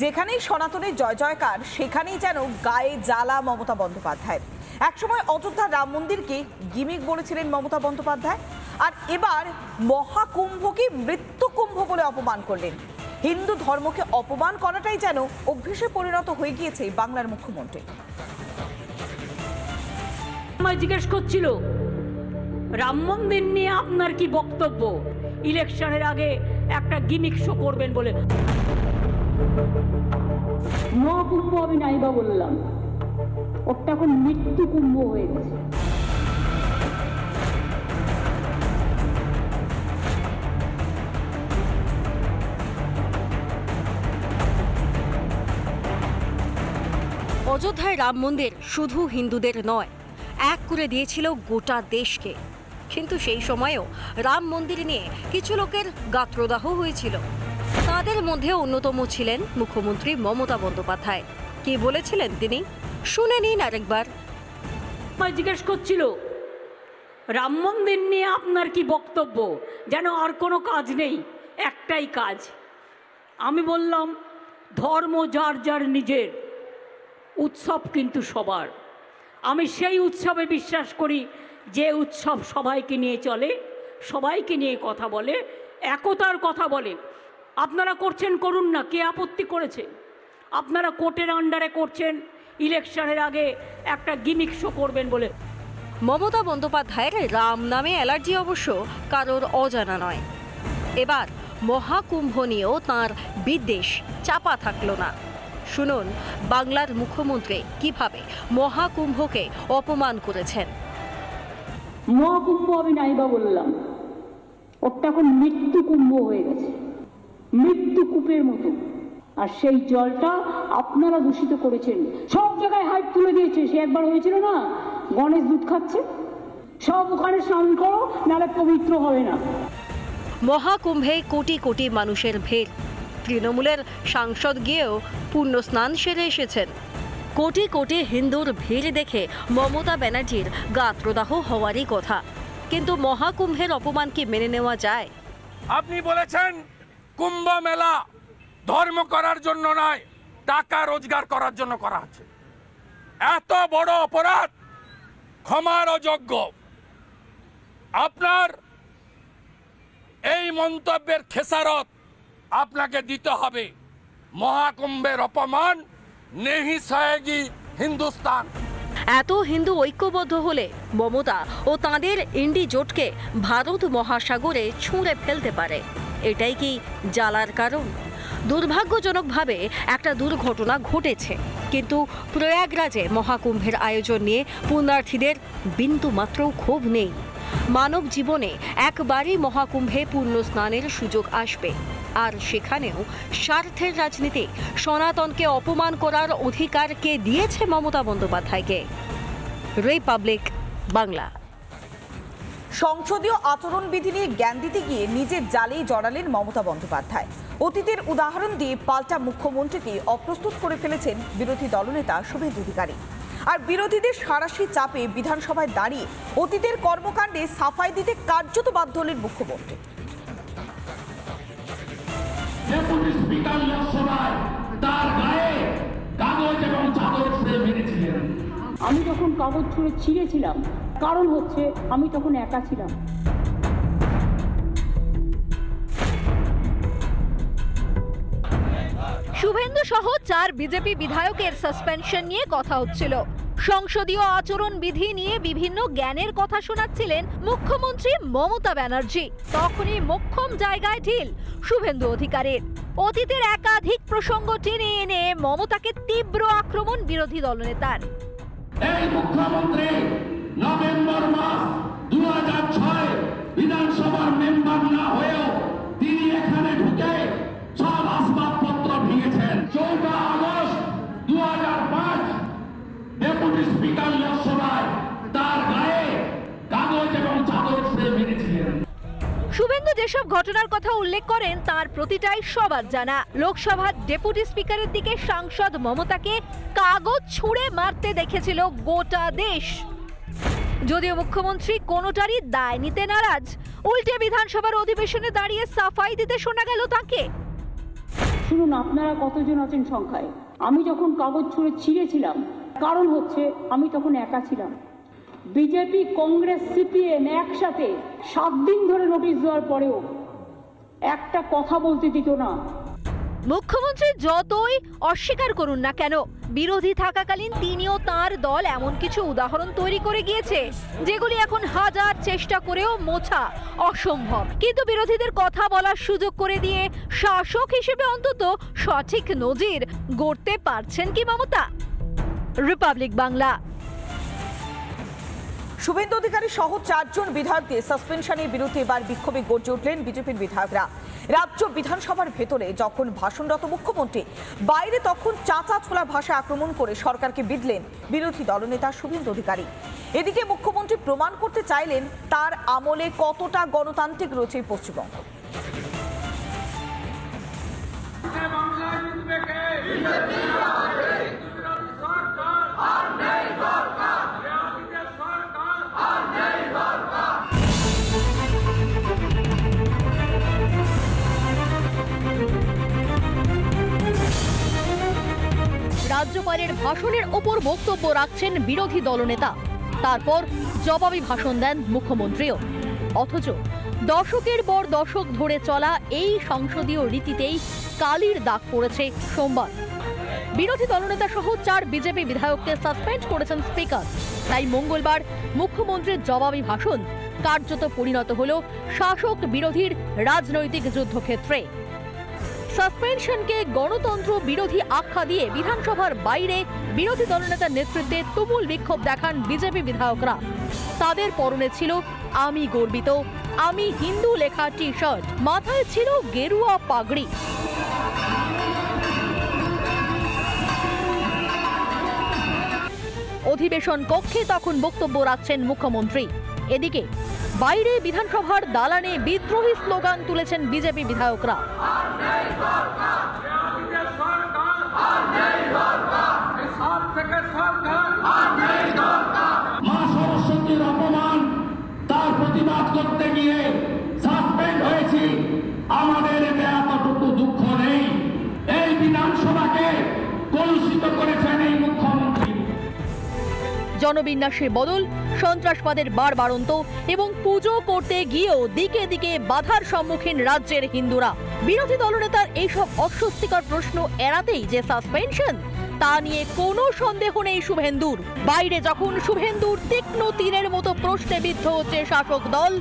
যেখানেই সনাতনের জয় জয়কার সেখানেই যেন গায়ে জ্বালা মমতা বন্দ্যোপাধ্যায়। একসময় অযোধ্যা রাম মন্দিরকে গিমিক বলেছিলেন মমতা বন্দ্যোপাধ্যায়, আর এবার মহাকুম্ভকে মৃত্যুকুম্ভ বলে অপমান করলেন। হিন্দু ধর্মকে অপমান করাটাই যেন অভ্যেসে পরিণত হয়ে গিয়েছে বাংলার মুখ্যমন্ত্রী। জিজ্ঞেস করছিল রাম মন্দির নিয়ে আপনার কি বক্তব্য, ইলেকশনের আগে একটা গিমিক শো করবেন বলে। মহাকুম্ভ আমি নাইবা বললাম, ওটা এখন মৃত্যু কুম্ভ হয়ে গেছে। অযোধ্যায় রাম মন্দির শুধু হিন্দুদের নয়, এক করে দিয়েছিল গোটা দেশকে। কিন্তু সেই সময়েও রাম মন্দির নিয়ে কিছু লোকের গাত্রদাহ হয়েছিল। তাদের মধ্যে অন্যতম ছিলেন মুখ্যমন্ত্রী মমতা বন্দ্যোপাধ্যায়। কি বলেছিলেন তিনি, শুনে নিন আরেকবার। জিজ্ঞেস করছিল রাম মন্দির নিয়ে আপনার কি বক্তব্য, যেন আর কোনো কাজ নেই, একটাই কাজ। আমি বললাম ধর্ম যার যার নিজের, উৎসব কিন্তু সবার। আমি সেই উৎসবে বিশ্বাস করি যে উৎসব সবাইকে নিয়ে চলে, সবাইকে নিয়ে কথা বলে, একতার কথা বলে। আপনারা করছেন, করুন না, কে আপত্তি করেছে? আপনারা কোর্টের আন্ডারে করছেন, ইলেকশনের আগে একটা গিমিক শো করবেন বলে। মমতা বন্দ্যোপাধ্যায়ের রাম নামে অ্যালার্জি অবশ্য কারোর অজানা নয়। এবার মহাকুম্ভ নিয়েও তাঁর বিদ্বেষ চাপা থাকলো না। শুনুন বাংলার মুখ্যমন্ত্রী কিভাবে মহাকুম্ভকে অপমান করেছেন। মহাকুম্ভ আমি নাইবা বললাম, ওটা এখন মৃত্যু কুম্ভ হয়ে গেছে, মৃত্যু কূপের মতো। আর সেই জলটা আপনারা দূষিত করেছেন, সব জায়গায় হাইপ তুলে দিয়েছে। সে একবার হয়েছিল না, গণেশ দুধ খাচ্ছে, সব ওখানে স্নান করো, নাহলে পবিত্র হবে না। মহাকুম্ভে কোটি কোটি মানুষের ভিড়। তৃণমূলের সাংসদ গিয়েও পুণ্য স্নান সেরে এসেছেন। কোটি কোটি হিন্দুর ভিড় দেখে মমতা ব্যানার্জির গাত্রদাহ হওয়ারই কথা। কিন্তু মহাকুম্ভের অপমান কি মেনে নেওয়া যায়? আপনি বলেছেন কুম্ভ মেলা ধর্ম করার জন্য নয়, টাকা রোজগার করার জন্য করা হচ্ছে। এত বড় অপরাধ ক্ষমার অযোগ্য। আপনার এই মন্তব্যের খেসারত আপনাকে দিতে হবে। মহাকুম্ভের অপমান নেহি সহেগি হিন্দুস্তান। এত হিন্দু ঐক্যবদ্ধ হলে মমতা ও তাঁদের ইন্ডি জোটকে ভারত মহাসাগরে ছুঁড়ে ফেলতে পারে। এটাই কি জ্বালার কারণ? দুর্ভাগ্যজনকভাবে একটা দুর্ঘটনা ঘটেছে, কিন্তু প্রয়াগরাজে মহাকুম্ভের আয়োজন নিয়ে পুণ্যার্থীদের বিন্দুমাত্র ক্ষোভ নেই। মানব জীবনে একবারই মহাকুম্ভে পুণ্য স্নানের সুযোগ আসবে, আর সেখানেও স্বার্থের রাজনীতি সনাতনকে অপমান করার অধিকার কে দিয়েছে মমতা বন্দ্যোপাধ্যায়কে? রিপাবলিক বাংলা। সংসদীয় আচরণবিধি নিয়ে জ্ঞান দিতে গিয়ে নিজের জালেই জড়ালেন মমতা বন্দ্যোপাধ্যায়। অতীতের উদাহরণ দিয়ে পাল্টা মুখ্যমন্ত্রীকে অপ্রস্তুত করে ফেলেছেন বিরোধী দলনেতা শুভেন্দু অধিকারী। আর বিরোধীদের সাঁড়াশি চাপে বিধানসভায় দাঁড়িয়ে অতীতের কর্মকাণ্ডে সাফাই দিতে কার্যত বাধ্য হলেন মুখ্যমন্ত্রী। আমি যখন কাগজ ছুঁড়ে ছিঁড়েছিলাম, কারণ হচ্ছে আমি তখন একা ছিলাম। শুভেন্দু সহ 4 বিজেপি বিধায়কের সাসপেনশন নিয়ে কথা হচ্ছিল। সংসদীয় আচরণ বিধি নিয়ে বিভিন্ন জ্ঞানের কথা শোনাচ্ছিলেন মুখ্যমন্ত্রী মমতা ব্যানার্জি। তখনই মোক্ষম জায়গায় ঢিল শুভেন্দু অধিকারীর। অতীতের একাধিক প্রসঙ্গ টেনে এনে মমতাকে তীব্র আক্রমণ বিরোধী দলনেতার। এই মুখ্যমন্ত্রী নভেম্বর মাস 2006 বিধানসভার মেম্বার না হয়েও তিনি এখানে ঢুকে সব আসবাবপত্র ভেঙেছেন। 14 আগস্ট 2005 ডেপুটি স্পিকার লোকসভায় তার গায়ে কাগজ এবং চাদর ছুঁড়ে মেরেছিলেন। শুভেন্দু যেসব ঘটনার কথা উল্লেখ করেন তার প্রতিটাই সবার জানা। লোকসভার ডেপুটি স্পিকারের দিকে সাংসদ মমতাকে কাগজ ছুঁড়ে মারতে দেখেছিল গোটা দেশ। যদিও মুখ্যমন্ত্রী কোনোটারই দায় নিতে নারাজ, উল্টে বিধানসভার অধিবেশনে দাঁড়িয়ে সাফাই দিতে শোনা গেল তাকে। শুনুন, আপনারা কতজন আছেন সংখ্যায়? আমি যখন কাগজ ছুঁড়ে ছিঁড়েছিলাম, কারণ হচ্ছে আমি তখন একা ছিলাম। বিজেপি, কংগ্রেস, সিপিএম একসাথে 7 দিন ধরে নোটিশ দেওয়ার পরেও একটা কথা বলতে দিত না। মুখ্যমন্ত্রী যতই অস্বীকার করুন না কেন, বিরোধী থাকাকালীন তিনিও তার দল এমন কিছু উদাহরণ তৈরি করে গিয়েছে যেগুলি এখন হাজার চেষ্টা করেও মোছা অসম্ভব। কিন্তু বিরোধীদের কথা বলার সুযোগ করে দিয়ে শাসক হিসেবে অন্তত সঠিক নজির গড়তে পারছেন কি মমতা? রিপাবলিক বাংলা। শুভেন্দু অধিকারী সহ 4 জন বিধায়কদের সাসপেনশনের বিরুদ্ধে এবার বিক্ষোভে গর্জে উঠলেন বিজেপির বিধায়করা। রাজ্য বিধানসভার ভেতরে যখন ভাষণরত মুখ্যমন্ত্রী, বাইরে তখন চাচা ছোলা ভাষা আক্রমণ করে সরকারকে বিঁধলেন বিরোধী দলনেতা শুভেন্দু অধিকারী। এদিকে মুখ্যমন্ত্রী প্রমাণ করতে চাইলেন তার আমলে কতটা গণতান্ত্রিক রয়েছে পশ্চিমবঙ্গ। রাজ্যপালের ভাষণের ওপর বক্তব্য রাখছেন বিরোধী দলনেতা, তারপর জবাবি ভাষণ দেন মুখ্যমন্ত্রীও। অথচ দশকের পর দশক ধরে চলা এই সংসদীয় রীতিতেই কালির দাগ পড়েছে সোমবার। বিরোধী দলনেতা সহ 4 বিজেপি বিধায়ককে সাসপেন্ড করেছেন স্পিকার। তাই মঙ্গলবার মুখ্যমন্ত্রীর জবাবি ভাষণ কার্যত পরিণত হল শাসক বিরোধীর রাজনৈতিক যুদ্ধক্ষেত্রে। সাসপেনশনকে গণতন্ত্র বিরোধী আখ্যা দিয়ে বিধানসভার বাইরে বিরোধী দলনেতার নেতৃত্বে তুমুল বিক্ষোভ দেখান বিজেপি বিধায়করা। তাদের পরনে ছিল আমি গর্বিত, আমি হিন্দু লেখা টি শার্ট, মাথায় ছিল গেরুয়া পাগড়ি। অধিবেশন কক্ষে তখন বক্তব্য রাখছেন মুখ্যমন্ত্রী। এদিকে বাইরে বিধানসভার দালানে বিদ্রোহী স্লোগান তুলেছেন বিজেপি বিধায়করা। মা সরস্বতীর অপমান, তার প্রতিবাদ করতে গিয়ে সাসপেন্ড হয়েছি। আমাদের এতটুকু দুঃখ নেই। এই বিধানসভাকে কলুষিত করেছেন এই মুখ্যমন্ত্রী। জনবিন্যাসের বদল, সন্ত্রাসবাদের বাড়বাড়ন্ত এবং পুজো করতে গিয়েও দিকে দিকে বাধার সম্মুখীন রাজ্যের হিন্দুরা। বিরোধী দলনেতার এইসব অস্বস্তিকর প্রশ্ন এড়াতেই যে সাসপেনশন, তা নিয়ে কোনো সন্দেহ নেই শুভেন্দুর। বাইরে যখন শুভেন্দুর তীক্ষ্ণ তীরের মতো প্রশ্নে বিদ্ধ হচ্ছে শাসক দল,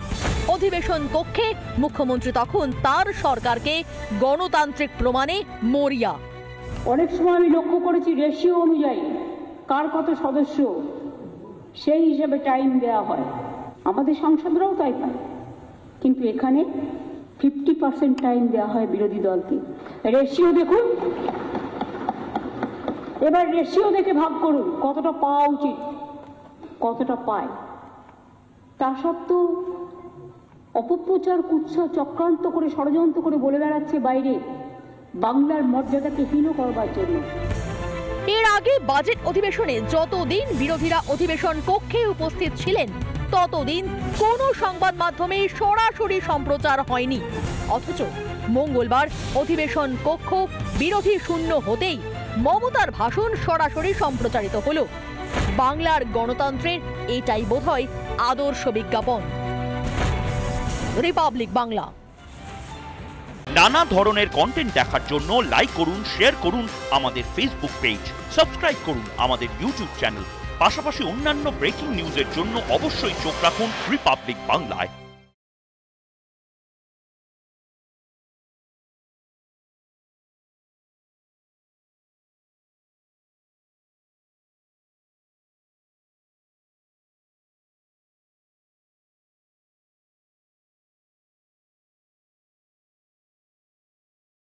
অধিবেশন কক্ষে মুখ্যমন্ত্রী তখন তার সরকারকে গণতান্ত্রিক প্রমাণে মরিয়া। অনেক সময় আমি লক্ষ্য করেছি রেশিও অনুযায়ী কার কত সদস্য, সেই হিসেবে টাইম দেওয়া হয়। আমাদের সাংসদরাও তাই পায়, কিন্তু এখানে 50% টাইম দেওয়া হয় বিরোধী দলকে। রেশিও দেখুন, এবার রেশিও দেখে ভাগ করুন কতটা পাওয়া উচিত, কতটা পায়। তা সত্ত্বেও অপপ্রচার, কুৎসা, চক্রান্ত করে, ষড়যন্ত্র করে বলে বেড়াচ্ছে বাইরে বাংলার মর্যাদাকে হীন করবার জন্য। এর আগে বাজেট অধিবেশনে যতদিন বিরোধীরা অধিবেশন কক্ষে উপস্থিত ছিলেন, ততদিন কোনো সংবাদ মাধ্যমে সরাসরি সম্প্রচার হয়নি। অথচ মঙ্গলবার অধিবেশন কক্ষ বিরোধী শূন্য হতেই মমতার ভাষণ সরাসরি সম্প্রচারিত হলো। বাংলার গণতন্ত্রের এটাই বোধহয় আদর্শ বিজ্ঞাপন। রিপাবলিক বাংলা। নানা ধরনের কন্টেন্ট দেখার জন্য লাইক করুন, শেয়ার করুন আমাদের ফেসবুক পেজ, সাবস্ক্রাইব করুন আমাদের ইউটিউব চ্যানেল। পাশাপাশি অন্যান্য ব্রেকিং নিউজের জন্য অবশ্যই চোখ রাখুন রিপাবলিক বাংলায়।